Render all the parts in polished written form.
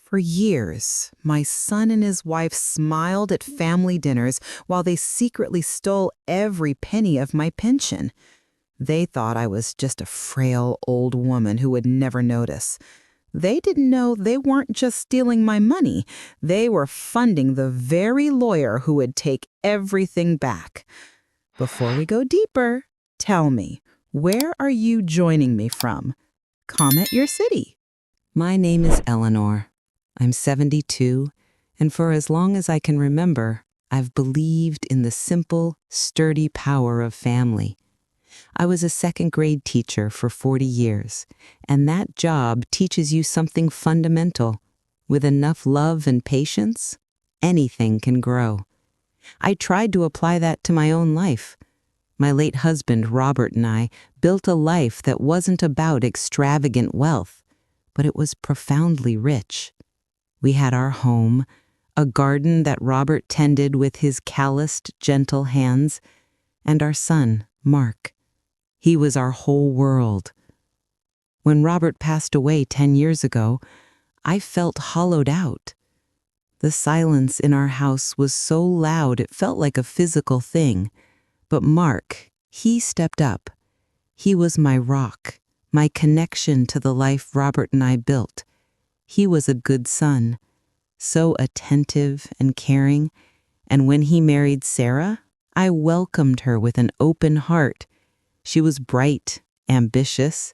For years, my son and his wife smiled at family dinners while they secretly stole every penny of my pension. They thought I was just a frail old woman who would never notice. They didn't know they weren't just stealing my money. They were funding the very lawyer who would take everything back. Before we go deeper, tell me, where are you joining me from? Comment your city. My name is Eleanor. I'm 72, and for as long as I can remember, I've believed in the simple, sturdy power of family. I was a second-grade teacher for 40 years, and that job teaches you something fundamental. With enough love and patience, anything can grow. I tried to apply that to my own life. My late husband, Robert, and I built a life that wasn't about extravagant wealth, but it was profoundly rich. We had our home, a garden that Robert tended with his calloused, gentle hands, and our son, Mark. He was our whole world. When Robert passed away 10 years ago, I felt hollowed out. The silence in our house was so loud it felt like a physical thing. But Mark, he stepped up. He was my rock, my connection to the life Robert and I built. He was a good son, so attentive and caring, and when he married Sarah, I welcomed her with an open heart. She was bright, ambitious,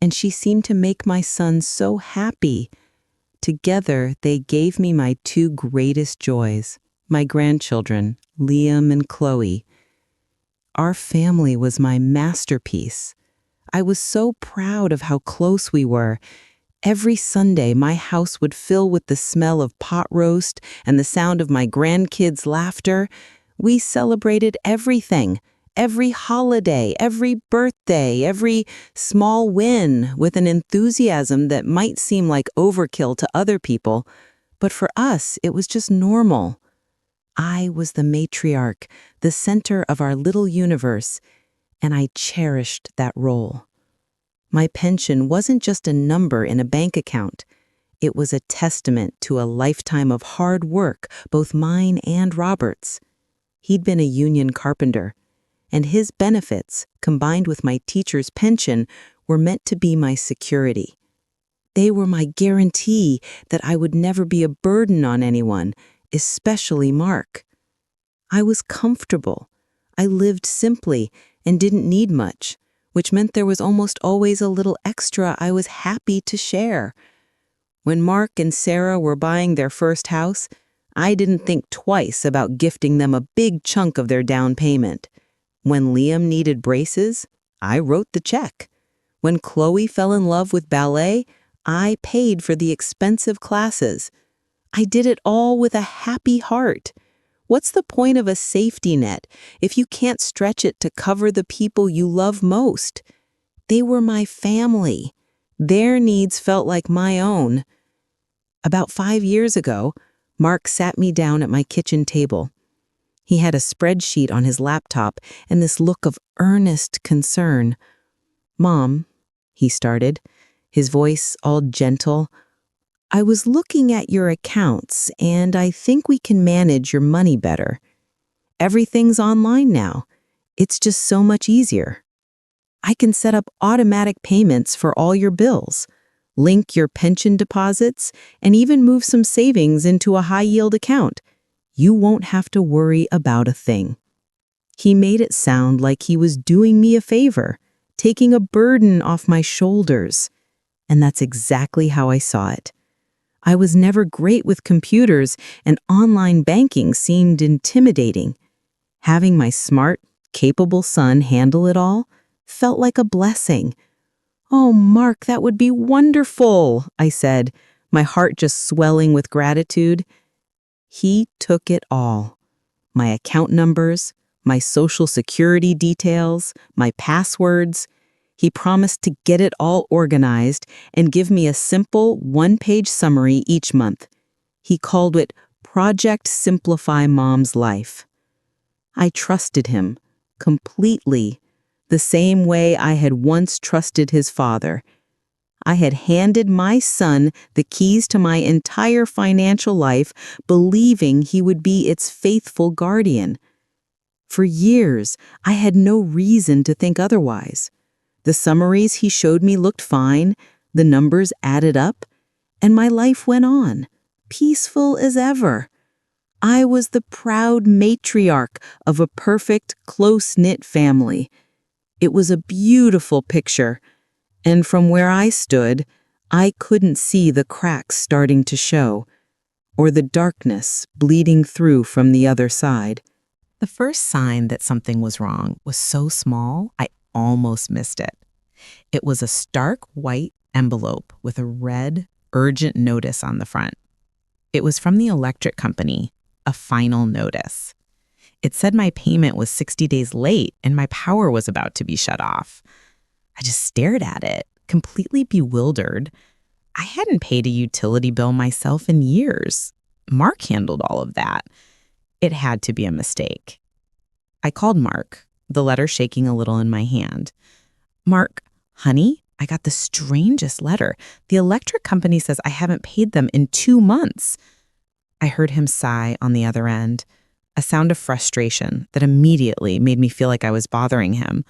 and she seemed to make my son so happy. Together, they gave me my two greatest joys, my grandchildren, Liam and Chloe. Our family was my masterpiece. I was so proud of how close we were. Every Sunday, my house would fill with the smell of pot roast and the sound of my grandkids' laughter. We celebrated everything, every holiday, every birthday, every small win with an enthusiasm that might seem like overkill to other people, but for us, it was just normal. I was the matriarch, the center of our little universe, and I cherished that role. My pension wasn't just a number in a bank account. It was a testament to a lifetime of hard work, both mine and Robert's. He'd been a union carpenter, and his benefits, combined with my teacher's pension, were meant to be my security. They were my guarantee that I would never be a burden on anyone, especially Mark. I was comfortable. I lived simply and didn't need much, which meant there was almost always a little extra I was happy to share. When Mark and Sarah were buying their first house, I didn't think twice about gifting them a big chunk of their down payment. When Liam needed braces, I wrote the check. When Chloe fell in love with ballet, I paid for the expensive classes. I did it all with a happy heart. What's the point of a safety net if you can't stretch it to cover the people you love most? They were my family. Their needs felt like my own. About 5 years ago, Mark sat me down at my kitchen table. He had a spreadsheet on his laptop and this look of earnest concern. "Mom," he started, his voice all gentle, "I was looking at your accounts, and I think we can manage your money better. Everything's online now. It's just so much easier. I can set up automatic payments for all your bills, link your pension deposits, and even move some savings into a high-yield account. You won't have to worry about a thing." He made it sound like he was doing me a favor, taking a burden off my shoulders. And that's exactly how I saw it. I was never great with computers, and online banking seemed intimidating. Having my smart, capable son handle it all felt like a blessing. "Oh, Mark, that would be wonderful," I said, my heart just swelling with gratitude. He took it all. My account numbers, my social security details, my passwords. He promised to get it all organized and give me a simple one-page summary each month. He called it Project Simplify Mom's Life. I trusted him completely, the same way I had once trusted his father. I had handed my son the keys to my entire financial life, believing he would be its faithful guardian. For years, I had no reason to think otherwise. The summaries he showed me looked fine, the numbers added up, and my life went on, peaceful as ever. I was the proud matriarch of a perfect, close-knit family. It was a beautiful picture, and from where I stood, I couldn't see the cracks starting to show, or the darkness bleeding through from the other side. The first sign that something was wrong was so small, I almost missed it. It was a stark white envelope with a red, urgent notice on the front. It was from the electric company, a final notice. It said my payment was 60 days late and my power was about to be shut off. I just stared at it, completely bewildered. I hadn't paid a utility bill myself in years. Mark handled all of that. It had to be a mistake. I called Mark, the letter shaking a little in my hand. Mark, honey, I got the strangest letter. The electric company says I haven't paid them in 2 months. I heard him sigh on the other end, a sound of frustration that immediately made me feel like I was bothering him.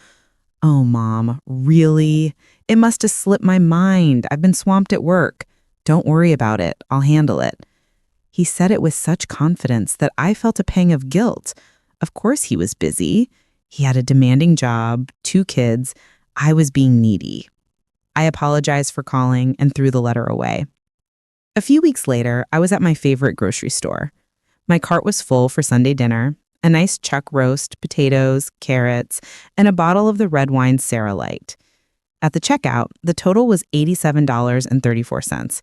Oh, Mom, really? It must have slipped my mind. I've been swamped at work. Don't worry about it. I'll handle it. He said it with such confidence that I felt a pang of guilt. Of course he was busy. He had a demanding job, 2 kids. I was being needy. I apologized for calling and threw the letter away. A few weeks later, I was at my favorite grocery store. My cart was full for Sunday dinner, a nice chuck roast, potatoes, carrots, and a bottle of the red wine Sarah liked. At the checkout, the total was $87.34.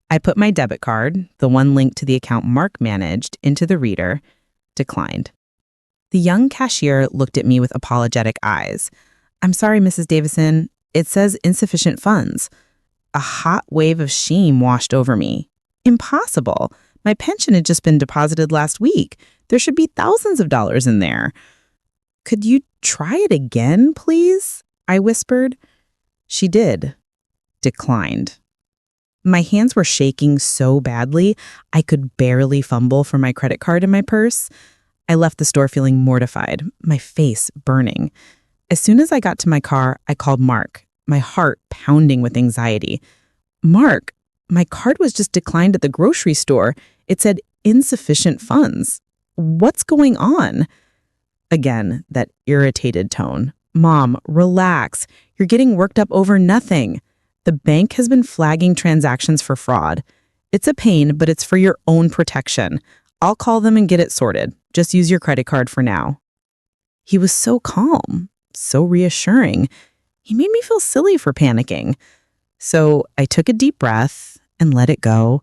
I put my debit card, the one linked to the account Mark managed, into the reader. Declined. The young cashier looked at me with apologetic eyes. I'm sorry, Mrs. Davison. It says insufficient funds. A hot wave of shame washed over me. Impossible. My pension had just been deposited last week. There should be thousands of dollars in there. Could you try it again, please? I whispered. She did. Declined. My hands were shaking so badly, I could barely fumble for my credit card in my purse. I left the store feeling mortified, my face burning. As soon as I got to my car, I called Mark, my heart pounding with anxiety. Mark, my card was just declined at the grocery store. It said insufficient funds. What's going on? Again, that irritated tone. Mom, relax. You're getting worked up over nothing. The bank has been flagging transactions for fraud. It's a pain, but it's for your own protection. I'll call them and get it sorted. Just use your credit card for now. He was so calm, so reassuring. He made me feel silly for panicking. So I took a deep breath and let it go.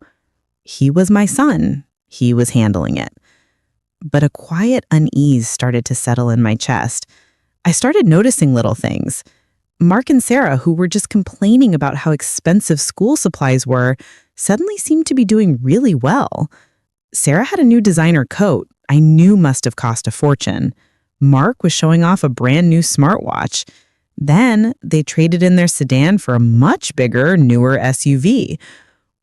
He was my son. He was handling it. But a quiet unease started to settle in my chest. I started noticing little things. Mark and Sarah, who were just complaining about how expensive school supplies were, suddenly seemed to be doing really well. Sarah had a new designer coat I knew must have cost a fortune. Mark was showing off a brand new smartwatch. Then they traded in their sedan for a much bigger, newer SUV.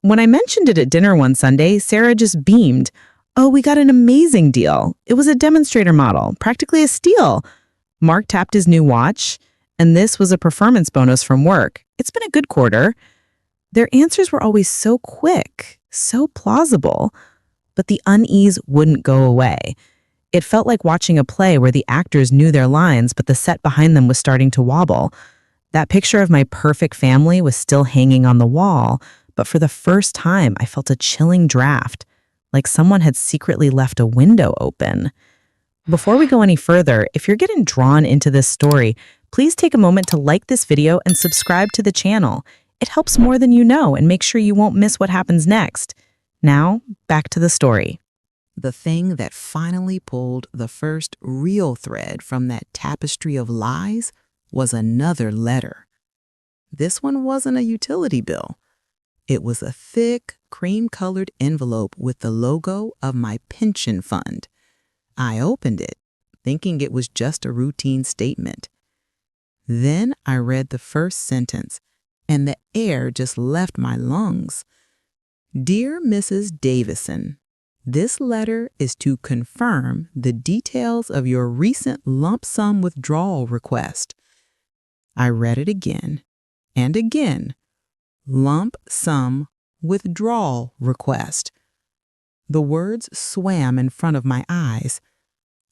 When I mentioned it at dinner one Sunday, Sarah just beamed. Oh, we got an amazing deal. It was a demonstrator model, practically a steal. Mark tapped his new watch, and this was a performance bonus from work. It's been a good quarter. Their answers were always so quick, so plausible, but the unease wouldn't go away. It felt like watching a play where the actors knew their lines, but the set behind them was starting to wobble. That picture of my perfect family was still hanging on the wall, but for the first time, I felt a chilling draft, like someone had secretly left a window open. Before we go any further, if you're getting drawn into this story, please take a moment to like this video and subscribe to the channel. It helps more than you know and make sure you won't miss what happens next. Now, back to the story. The thing that finally pulled the first real thread from that tapestry of lies was another letter. This one wasn't a utility bill. It was a thick, cream-colored envelope with the logo of my pension fund. I opened it, thinking it was just a routine statement. Then I read the first sentence, and the air just left my lungs. Dear Mrs. Davison, this letter is to confirm the details of your recent lump sum withdrawal request. I read it again and again. Lump sum withdrawal request. The words swam in front of my eyes.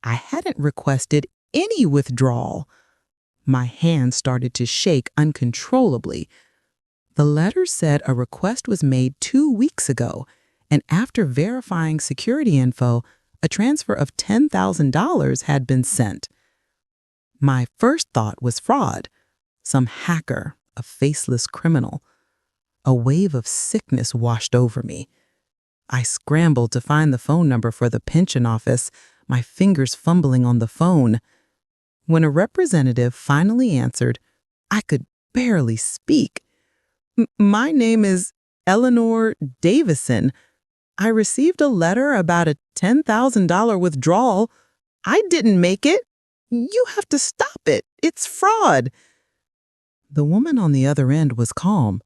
I hadn't requested any withdrawal. My hands started to shake uncontrollably. The letter said a request was made 2 weeks ago, and after verifying security info, a transfer of $10,000 had been sent. My first thought was fraud. Some hacker, a faceless criminal. A wave of sickness washed over me. I scrambled to find the phone number for the pension office, my fingers fumbling on the phone. When a representative finally answered, I could barely speak. My name is Eleanor Davison. I received a letter about a $10,000 withdrawal. I didn't make it. You have to stop it. It's fraud. The woman on the other end was calm.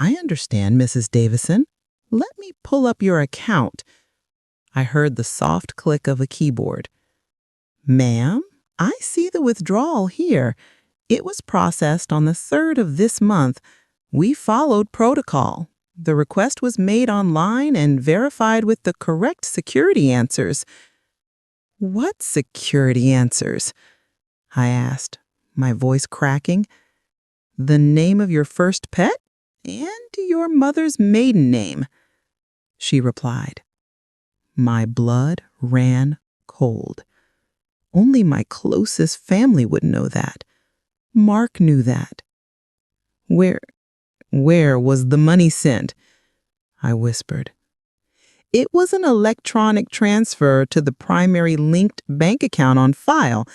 I understand, Mrs. Davison. Let me pull up your account. I heard the soft click of a keyboard. Ma'am, I see the withdrawal here. It was processed on the 3rd of this month. We followed protocol. The request was made online and verified with the correct security answers. What security answers? I asked, my voice cracking. The name of your first pet and your mother's maiden name, she replied. My blood ran cold. Only my closest family would know that. Mark knew that. Where was the money sent? I whispered. It was an electronic transfer to the primary linked bank account on file,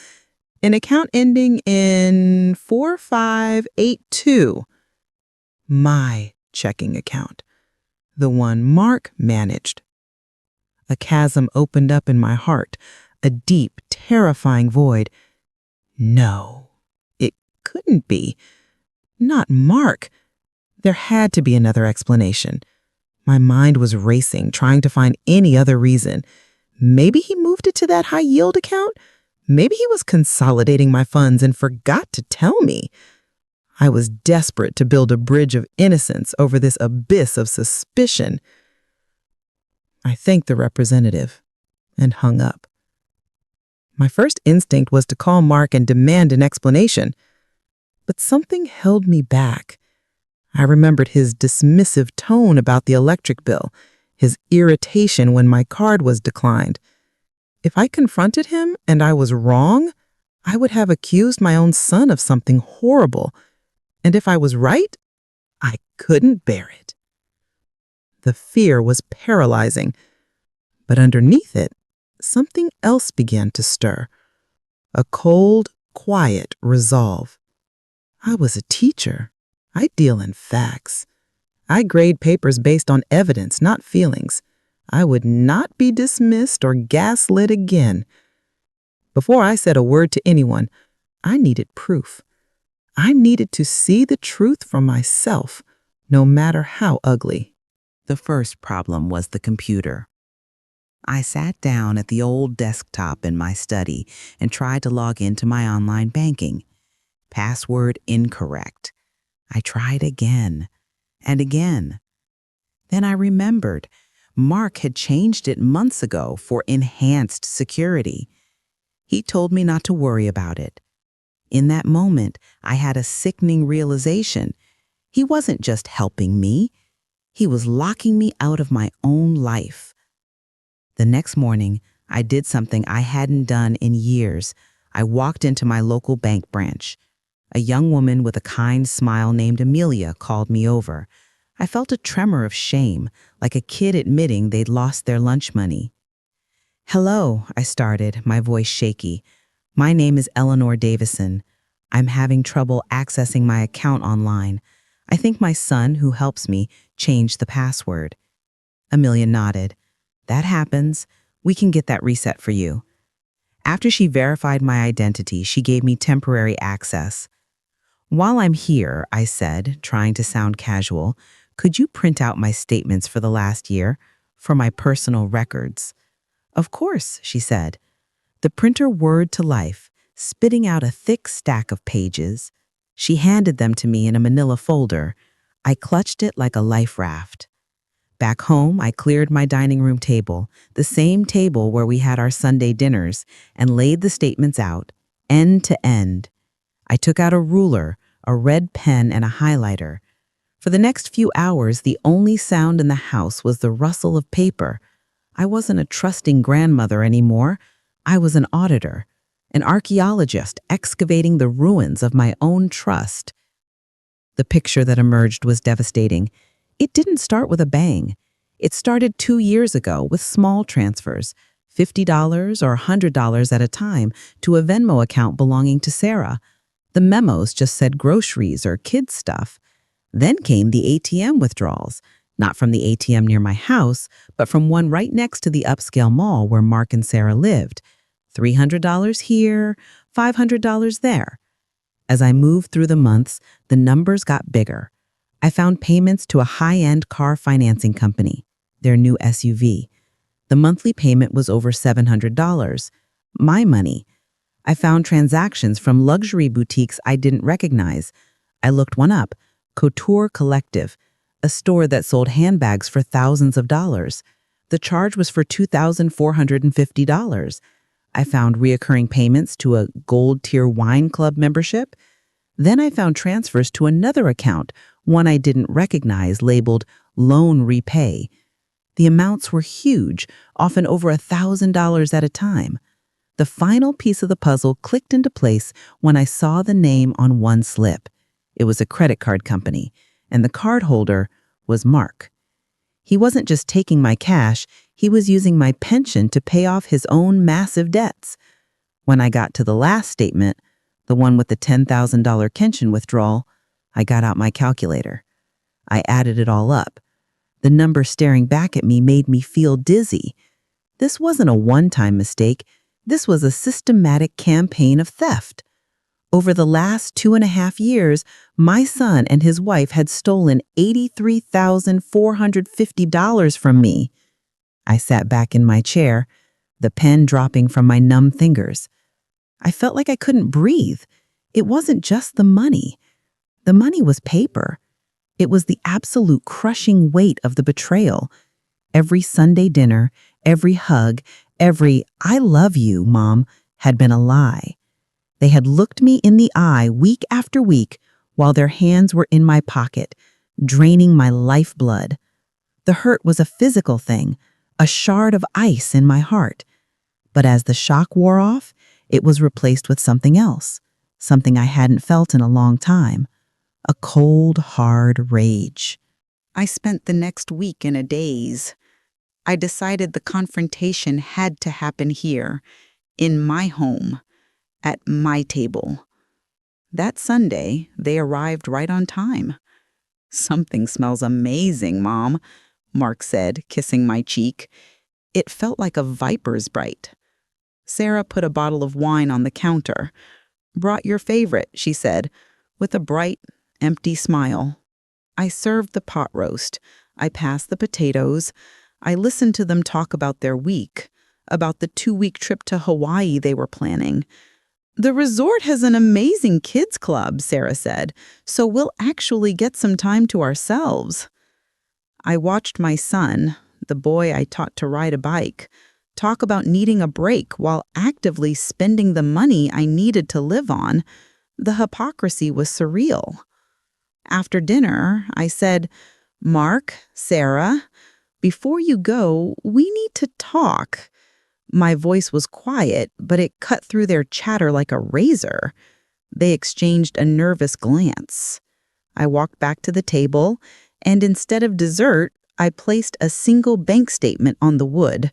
an account ending in 4582. My checking account, the one Mark managed. A chasm opened up in my heart, a deep, terrifying void. No, it couldn't be. Not Mark. There had to be another explanation. My mind was racing, trying to find any other reason. Maybe he moved it to that high-yield account? Maybe he was consolidating my funds and forgot to tell me. I was desperate to build a bridge of innocence over this abyss of suspicion. I thanked the representative and hung up. My first instinct was to call Mark and demand an explanation, but something held me back. I remembered his dismissive tone about the electric bill, his irritation when my card was declined. If I confronted him and I was wrong, I would have accused my own son of something horrible. And if I was right, I couldn't bear it. The fear was paralyzing, but underneath it, something else began to stir. A cold, quiet resolve. I was a teacher. I deal in facts. I grade papers based on evidence, not feelings. I would not be dismissed or gaslit again. Before I said a word to anyone, I needed proof. I needed to see the truth for myself, no matter how ugly. The first problem was the computer. I sat down at the old desktop in my study and tried to log into my online banking. Password incorrect. I tried again and again. Then I remembered Mark had changed it months ago for enhanced security. He told me not to worry about it. In that moment, I had a sickening realization. He wasn't just helping me. He was locking me out of my own life. The next morning, I did something I hadn't done in years. I walked into my local bank branch. A young woman with a kind smile named Amelia called me over. I felt a tremor of shame, like a kid admitting they'd lost their lunch money. "Hello," I started, my voice shaky. "My name is Eleanor Davison. I'm having trouble accessing my account online. I think my son, who helps me, changed the password." Amelia nodded. "That happens. We can get that reset for you." After she verified my identity, she gave me temporary access. While I'm here, I said, trying to sound casual, could you print out my statements for the last year for my personal records? Of course, she said. The printer whirred to life, spitting out a thick stack of pages. She handed them to me in a manila folder. I clutched it like a life raft. Back home, I cleared my dining room table, the same table where we had our Sunday dinners, and laid the statements out, end to end. I took out a ruler, a red pen, and a highlighter. For the next few hours, the only sound in the house was the rustle of paper. I wasn't a trusting grandmother anymore. I was an auditor, an archaeologist excavating the ruins of my own trust. The picture that emerged was devastating. It didn't start with a bang. It started 2 years ago with small transfers, $50 or $100 at a time, to a Venmo account belonging to Sarah. The memos just said groceries or kids' stuff. Then came the ATM withdrawals, not from the ATM near my house, but from one right next to the upscale mall where Mark and Sarah lived. $300 here, $500 there. As I moved through the months, the numbers got bigger. I found payments to a high-end car financing company, their new SUV. The monthly payment was over $700. My money. I found transactions from luxury boutiques I didn't recognize. I looked one up, Couture Collective, a store that sold handbags for thousands of dollars. The charge was for $2,450. I found reoccurring payments to a gold-tier wine club membership. Then I found transfers to another account, one I didn't recognize, labeled Loan Repay. The amounts were huge, often over $1,000 at a time. The final piece of the puzzle clicked into place when I saw the name on one slip. It was a credit card company, and the cardholder was Mark. He wasn't just taking my cash, he was using my pension to pay off his own massive debts. When I got to the last statement, the one with the $10,000 pension withdrawal, I got out my calculator. I added it all up. The number staring back at me made me feel dizzy. This wasn't a one-time mistake. This was a systematic campaign of theft. Over the last 2.5 years, my son and his wife had stolen $83,450 from me. I sat back in my chair, the pen dropping from my numb fingers. I felt like I couldn't breathe. It wasn't just the money. The money was paper. It was the absolute crushing weight of the betrayal. Every Sunday dinner, every hug, every "I love you, Mom" had been a lie. They had looked me in the eye week after week while their hands were in my pocket, draining my lifeblood. The hurt was a physical thing, a shard of ice in my heart. But as the shock wore off, it was replaced with something else, something I hadn't felt in a long time, a cold, hard rage. I spent the next week in a daze. I decided the confrontation had to happen here, in my home, at my table. That Sunday, they arrived right on time. "Something smells amazing, Mom," Mark said, kissing my cheek. It felt like a viper's bite. Sarah put a bottle of wine on the counter. "Brought your favorite," she said, with a bright, empty smile. I served the pot roast. I passed the potatoes. I listened to them talk about their week, about the 2-week trip to Hawaii they were planning. "The resort has an amazing kids club," Sarah said, "so we'll actually get some time to ourselves." I watched my son, the boy I taught to ride a bike, talk about needing a break while actively spending the money I needed to live on. The hypocrisy was surreal. After dinner, I said, "Mark, Sarah, before you go, we need to talk." My voice was quiet, but it cut through their chatter like a razor. They exchanged a nervous glance. I walked back to the table, and instead of dessert, I placed a single bank statement on the wood.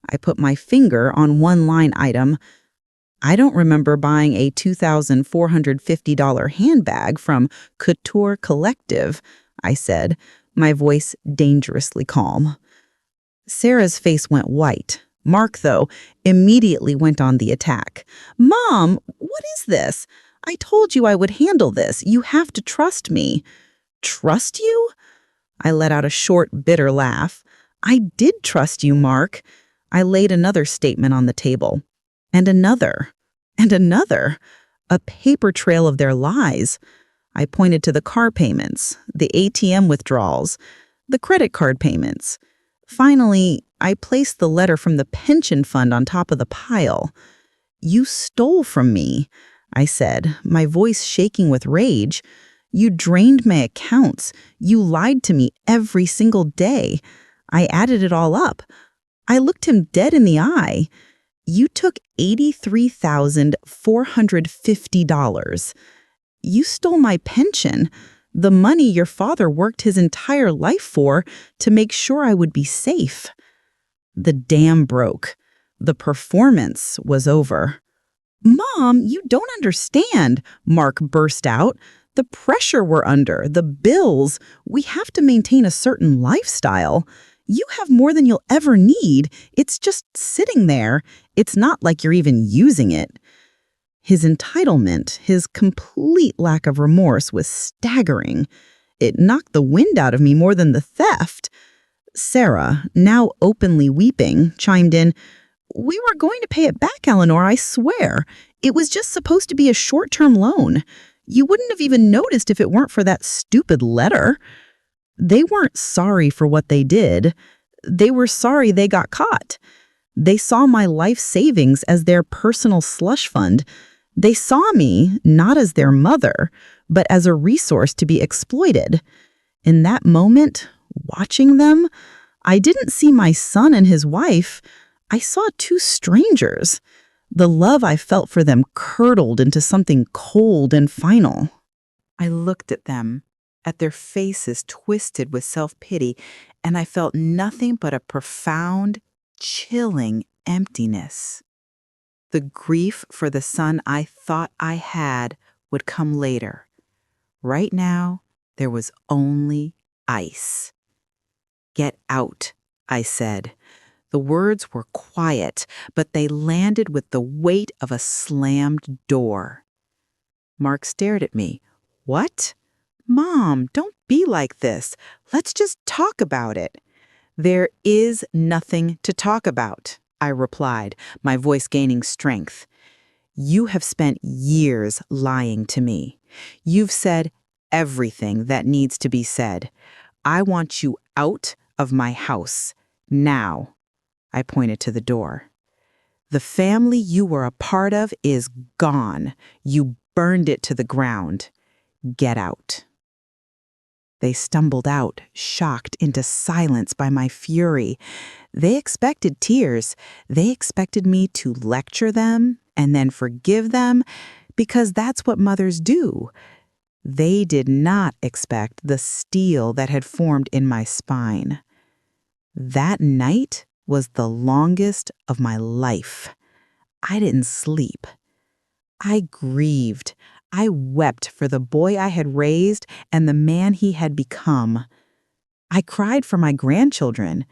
I put my finger on one line item. "I don't remember buying a $2,450 handbag from Couture Collective," I said, my voice dangerously calm. Sarah's face went white. Mark, though, immediately went on the attack. "Mom, what is this? I told you I would handle this. You have to trust me." "Trust you?" I let out a short, bitter laugh. "I did trust you, Mark." I laid another statement on the table. And another. And another. A paper trail of their lies. I pointed to the car payments, the ATM withdrawals, the credit card payments. Finally, I placed the letter from the pension fund on top of the pile. "You stole from me," I said, my voice shaking with rage. "You drained my accounts. You lied to me every single day. I added it all up. I looked him dead in the eye. You took $83,450. You stole my pension, the money your father worked his entire life for to make sure I would be safe." The dam broke. The performance was over. "Mom, you don't understand," Mark burst out. "The pressure we're under, the bills, we have to maintain a certain lifestyle. You have more than you'll ever need. It's just sitting there. It's not like you're even using it." His entitlement, his complete lack of remorse was staggering. It knocked the wind out of me more than the theft. Sarah, now openly weeping, chimed in, "We were going to pay it back, Eleanor, I swear. It was just supposed to be a short-term loan. You wouldn't have even noticed if it weren't for that stupid letter." They weren't sorry for what they did. They were sorry they got caught. They saw my life savings as their personal slush fund. They saw me not as their mother, but as a resource to be exploited. In that moment, watching them, I didn't see my son and his wife. I saw two strangers. The love I felt for them curdled into something cold and final. I looked at them, at their faces twisted with self-pity, and I felt nothing but a profound, chilling emptiness. The grief for the son I thought I had would come later. Right now, there was only ice. "Get out," I said. The words were quiet, but they landed with the weight of a slammed door. Mark stared at me. "What?" "Mom, don't be like this. Let's just talk about it." "There is nothing to talk about," I replied, my voice gaining strength. "You have spent years lying to me. You've said everything that needs to be said. I want you out of my house. Now." I pointed to the door. "The family you were a part of is gone. You burned it to the ground. Get out." They stumbled out, shocked into silence by my fury. They expected tears. They expected me to lecture them and then forgive them, because that's what mothers do. They did not expect the steel that had formed in my spine. That night was the longest of my life. I didn't sleep. I grieved. I wept for the boy I had raised and the man he had become. I cried for my grandchildren.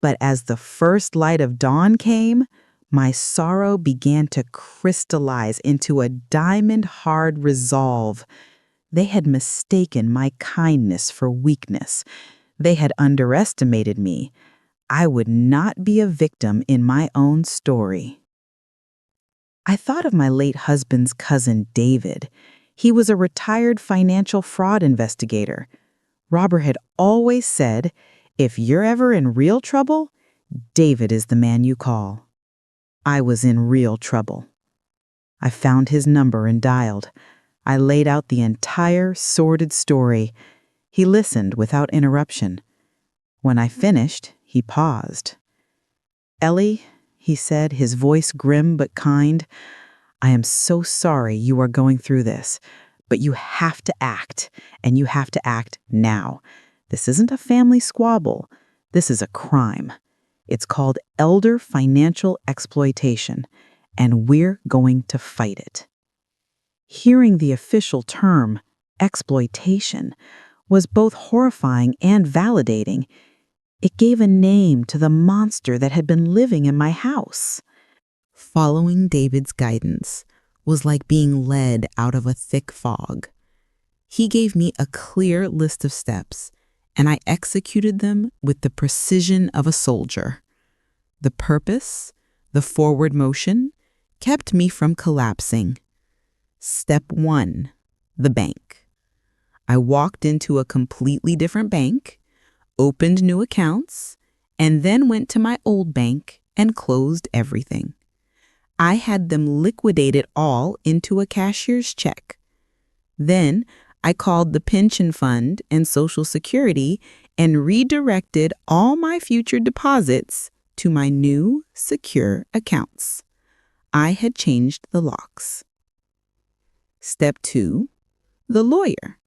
But as the first light of dawn came, my sorrow began to crystallize into a diamond-hard resolve. They had mistaken my kindness for weakness. They had underestimated me. I would not be a victim in my own story. I thought of my late husband's cousin, David. He was a retired financial fraud investigator. Robert had always said, "If you're ever in real trouble, David is the man you call." I was in real trouble. I found his number and dialed. I laid out the entire sordid story. He listened without interruption. When I finished, he paused. "Ellie," he said, his voice grim but kind, "I am so sorry you are going through this, but you have to act, and you have to act now. This isn't a family squabble. This is a crime. It's called elder financial exploitation, and we're going to fight it." Hearing the official term, exploitation, was both horrifying and validating. It gave a name to the monster that had been living in my house. Following David's guidance, was like being led out of a thick fog. He gave me a clear list of steps, and I executed them with the precision of a soldier. The purpose, the forward motion, kept me from collapsing. Step 1, the bank. I walked into a completely different bank, opened new accounts, and then went to my old bank and closed everything. I had them liquidate it all into a cashier's check. Then I called the pension fund and Social Security and redirected all my future deposits to my new secure accounts. I had changed the locks. Step 2, the lawyer.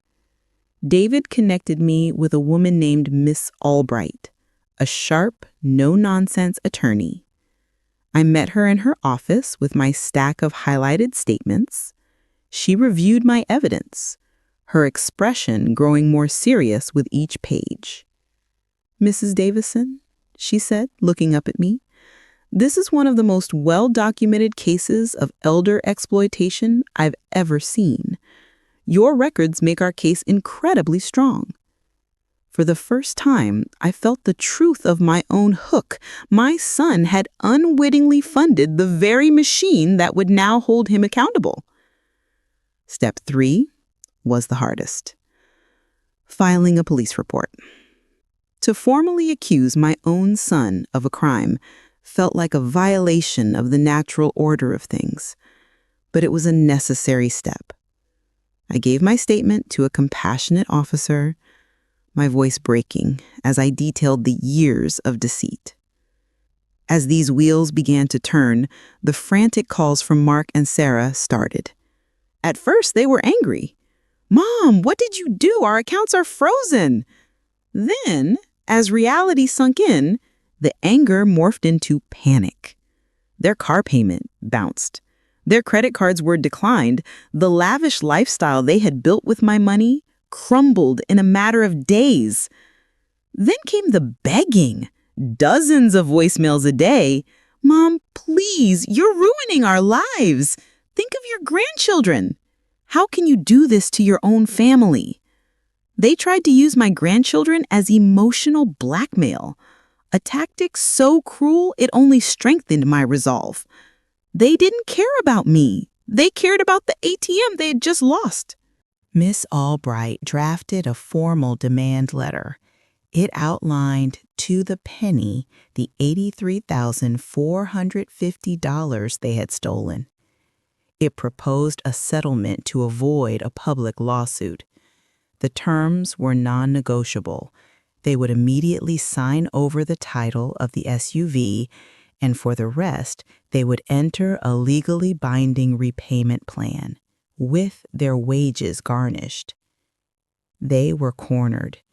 David connected me with a woman named Miss Albright, a sharp, no-nonsense attorney. I met her in her office with my stack of highlighted statements. She reviewed my evidence, her expression growing more serious with each page. "Mrs. Davison," she said, looking up at me, "this is one of the most well-documented cases of elder exploitation I've ever seen. Your records make our case incredibly strong." For the first time, I felt the truth of my own hook. My son had unwittingly funded the very machine that would now hold him accountable. Step 3 was the hardest. Filing a police report. To formally accuse my own son of a crime felt like a violation of the natural order of things, but it was a necessary step. I gave my statement to a compassionate officer, my voice breaking as I detailed the years of deceit. As these wheels began to turn, the frantic calls from Mark and Sarah started. At first, they were angry. "Mom, what did you do? Our accounts are frozen." Then, as reality sunk in, the anger morphed into panic. Their car payment bounced. Their credit cards were declined. The lavish lifestyle they had built with my money crumbled in a matter of days. Then came the begging. Dozens of voicemails a day. "Mom, please, you're ruining our lives. Think of your grandchildren. How can you do this to your own family?" They tried to use my grandchildren as emotional blackmail, a tactic so cruel it only strengthened my resolve. They didn't care about me. They cared about the ATM they had just lost. Miss Albright drafted a formal demand letter. It outlined to the penny the $83,450 they had stolen. It proposed a settlement to avoid a public lawsuit. The terms were non-negotiable. They would immediately sign over the title of the SUV, and for the rest, they would enter a legally binding repayment plan, with their wages garnished. They were cornered.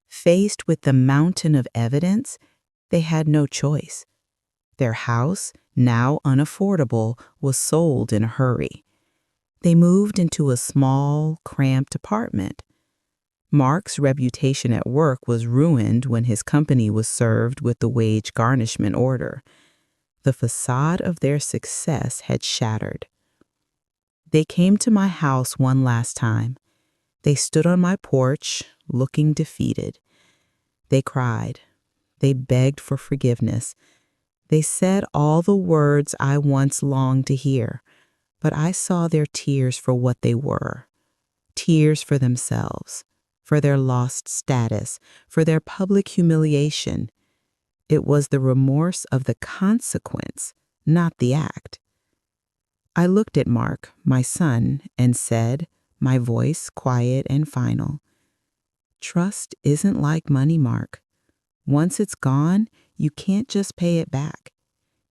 Faced with the mountain of evidence, they had no choice. Their house, now unaffordable, was sold in a hurry. They moved into a small, cramped apartment. Mark's reputation at work was ruined when his company was served with the wage garnishment order. The facade of their success had shattered. They came to my house one last time. They stood on my porch, looking defeated. They cried. They begged for forgiveness. They said all the words I once longed to hear, but I saw their tears for what they were. Tears for themselves, for their lost status, for their public humiliation. It was the remorse of the consequence, not the act. I looked at Mark, my son, and said, my voice quiet and final, "Trust isn't like money, Mark. Once it's gone, you can't just pay it back.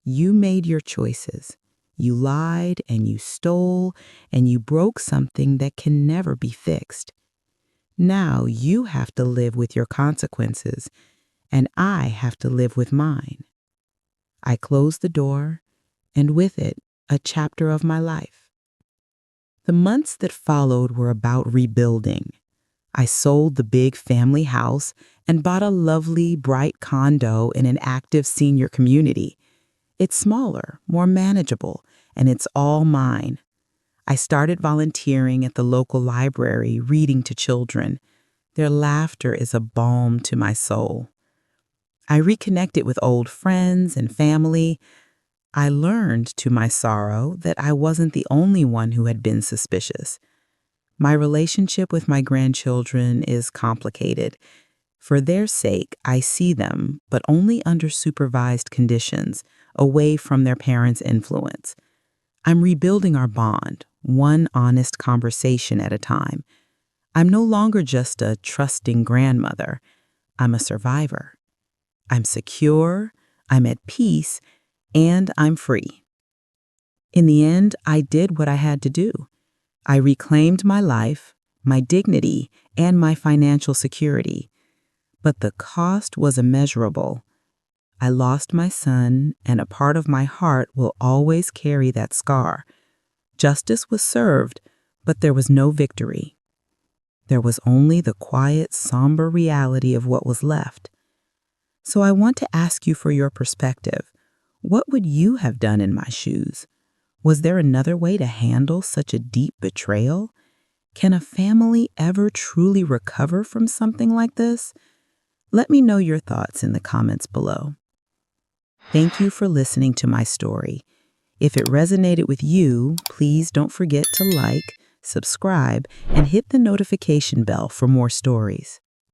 You made your choices. You lied and you stole and you broke something that can never be fixed. Now you have to live with your consequences, and I have to live with mine." I closed the door, and with it, a chapter of my life. The months that followed were about rebuilding. I sold the big family house and bought a lovely, bright condo in an active senior community. It's smaller, more manageable, and it's all mine. I started volunteering at the local library, reading to children. Their laughter is a balm to my soul. I reconnected with old friends and family. I learned, to my sorrow, that I wasn't the only one who had been suspicious. My relationship with my grandchildren is complicated. For their sake, I see them, but only under supervised conditions, away from their parents' influence. I'm rebuilding our bond, one honest conversation at a time. I'm no longer just a trusting grandmother. I'm a survivor. I'm secure, I'm at peace, and I'm free. In the end, I did what I had to do. I reclaimed my life, my dignity, and my financial security. But the cost was immeasurable. I lost my son, and a part of my heart will always carry that scar. Justice was served, but there was no victory. There was only the quiet, somber reality of what was left. So I want to ask you for your perspective. What would you have done in my shoes? Was there another way to handle such a deep betrayal? Can a family ever truly recover from something like this? Let me know your thoughts in the comments below. Thank you for listening to my story. If it resonated with you, please don't forget to like, subscribe, and hit the notification bell for more stories.